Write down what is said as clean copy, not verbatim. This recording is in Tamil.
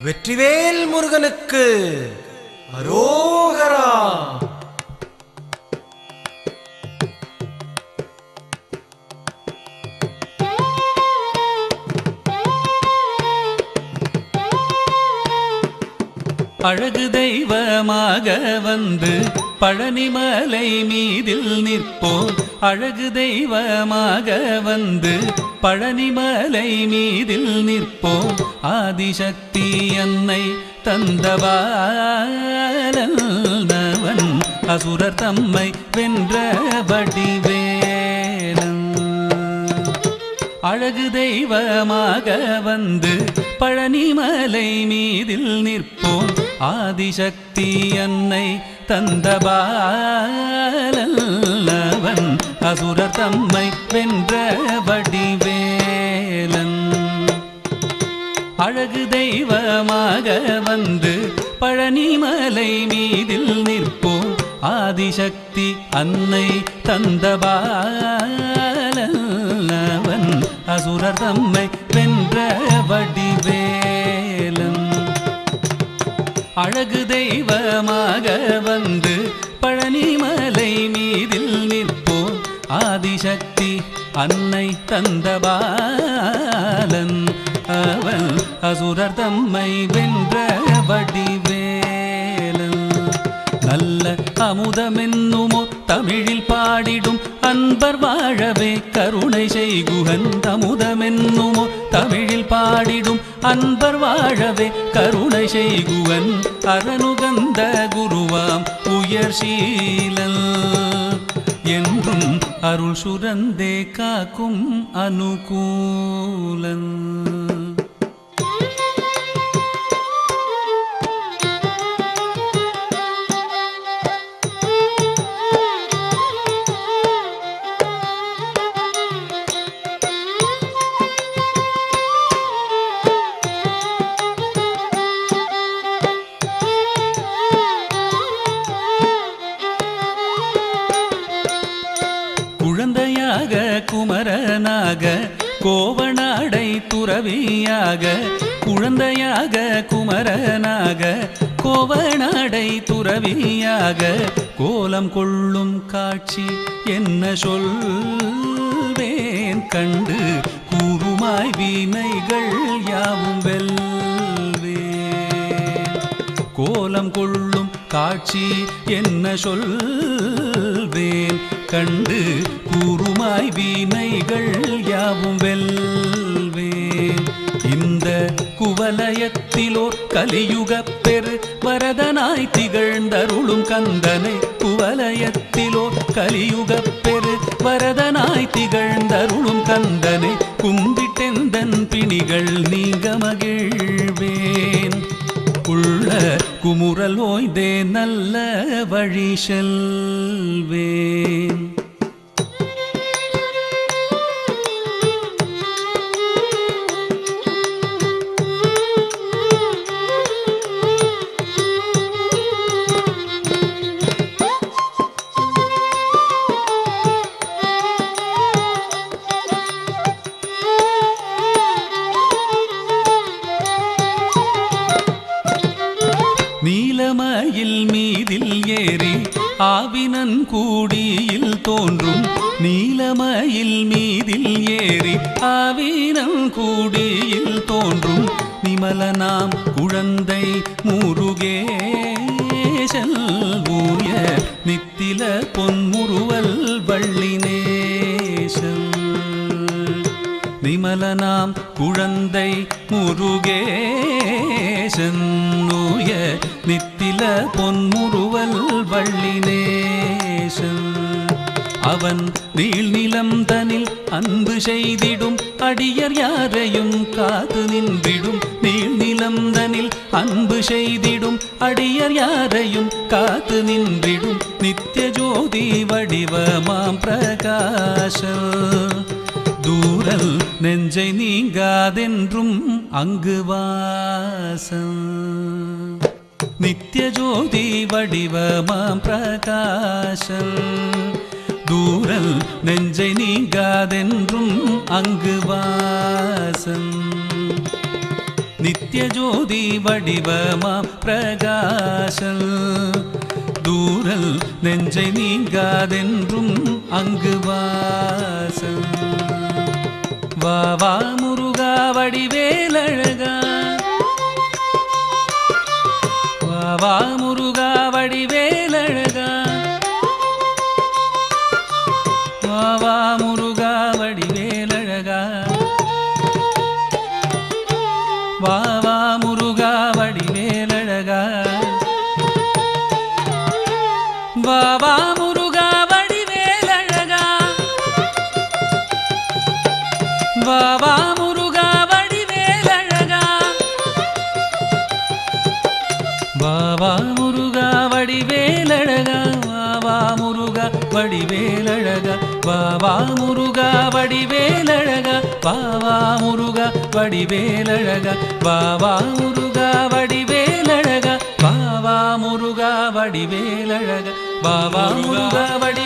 வெற்றிவேல் முருகனுக்கு அரோகரா. அழகு தெய்வமாக வந்து பழனிமலை மீதில் நிற்போம். அழகு தெய்வமாக வந்து பழனிமலை மீதில் நிற்போம். ஆதிசக்தி அன்னை தந்தவாளவன் அசுரர் தம்மை வென்ற வடிவேலன். அழகு தெய்வமாக வந்து பழனிமலை மீதில் நிற்போம். ஆதிசக்தி அன்னை தந்தபாலவன் அசுரர் தம்மை வென்ற வடிவேலன். அழகு தெய்வமாக வந்து பழனிமலை மீதில் நிற்போம். ஆதிசக்தி அன்னை தந்தபாலவன் அசுரர் தம்மை வென்ற வடிவேலன். அழகு தெய்வமாக வந்து பழனிமலை மீதில் நிற்போம். ஆதிசக்தி அன்னை தந்தபாலன் அவன் அசுரர் தம்மை வென்ற வடிவேலன். நல்ல அமுதமென்னுமோ தமிழில் பாடிடும் அன்பர் வாழவே கருணை செய்குகன். அமுதமென்னுமோ தமிழில் பாடிடும் அன்பர் வாழவே கருணை செய்குவன். அரணுகந்த குருவாம் உயர் சீலன் என்றும் அருள் சுரந்தே காக்கும் அனுகூலன். குழந்தையாக குமரனாக கோவனாடை துறவியாக. குழந்தையாக குமரனாக கோவனாடை துறவியாக கோலம் கொள்ளும் காட்சி என்ன சொல்வேன். கண்டு கூறுமாய் வினைகள் யாவும் வெல்வேன். கோலம் கொள்ளும் காட்சி என்ன சொல்வேன். கண்டு கூறுமாய் வினைகள் யாவும் வெல்வேன். இந்த குவலயத்திலோர் கலியுகப் பெரு வரதனாய் திகழ்ந்தருளும் கந்தனை. குவலயத்திலோர் கலியுகப் பெரு வரதனாய் திகழ்ந்தருளும் கந்தனை கும்பிட்டெந்தன் பிணிகள் நீங்க மகிழ்வேன். உள்ள குமுறல் ஓய்ந்தே நல்ல வழி செல்வேன். நீலமயில் மீதில் ஏறி ஆவினன் கூடியில் தோன்றும். நீலமயில் மீதில் ஏறி ஆவினன் கூடியில் தோன்றும். நிமலனாம் குழந்தை முருகேசன் ஊய நித்தில பொன்முறுவல் வள்ளினேசன். நிமலனாம் குழந்தை முருகேசன் ஊய நித்தில பொன்முறுவல் வள்ளினேசன். அவன் நீள்நிலம் தனில் அன்பு செய்திடும் அடியர் யாரையும் காத்து நின்றிடும். நீள்நிலம் தனில் அன்பு செய்திடும் அடியர் யாரையும் காத்து நின்றிடும். நித்திய ஜோதி வடிவமாம் பிரகாச தூரல் நெஞ்சை நீங்காதென்றும் அங்கு வாசம். நித்திய ஜோதி வடிவமாம் பிரகாசம் தூரல் நெஞ்சை நீங்காதென்றும் அங்கு வாசம். நித்திய நித்திய ஜோதி வடிவமாம் பிரகாசல் தூரல் நெஞ்சை நீங்காதென்றும் அங்கு வாசல் வா வா முருகா வடிவேலழகா வா வா முருகா வடிவேலழகா வா வா முருகா வடிவேலழகா வா வா முருகா வடிவேலழகா வா வா முருகா வடிவேலழகா வா வா முருகா வடிவேலழகா வா வா முருகா வடிவேலழகா வா வா முருகா வடிவேலழகா வா வா முருகா வடிவேலழகா வா வா முருகா வடிவேலழகா வா வா முருகா வடிவேலழகா வா வா முருகா வடிவேலழகா வா வா முருகா வடி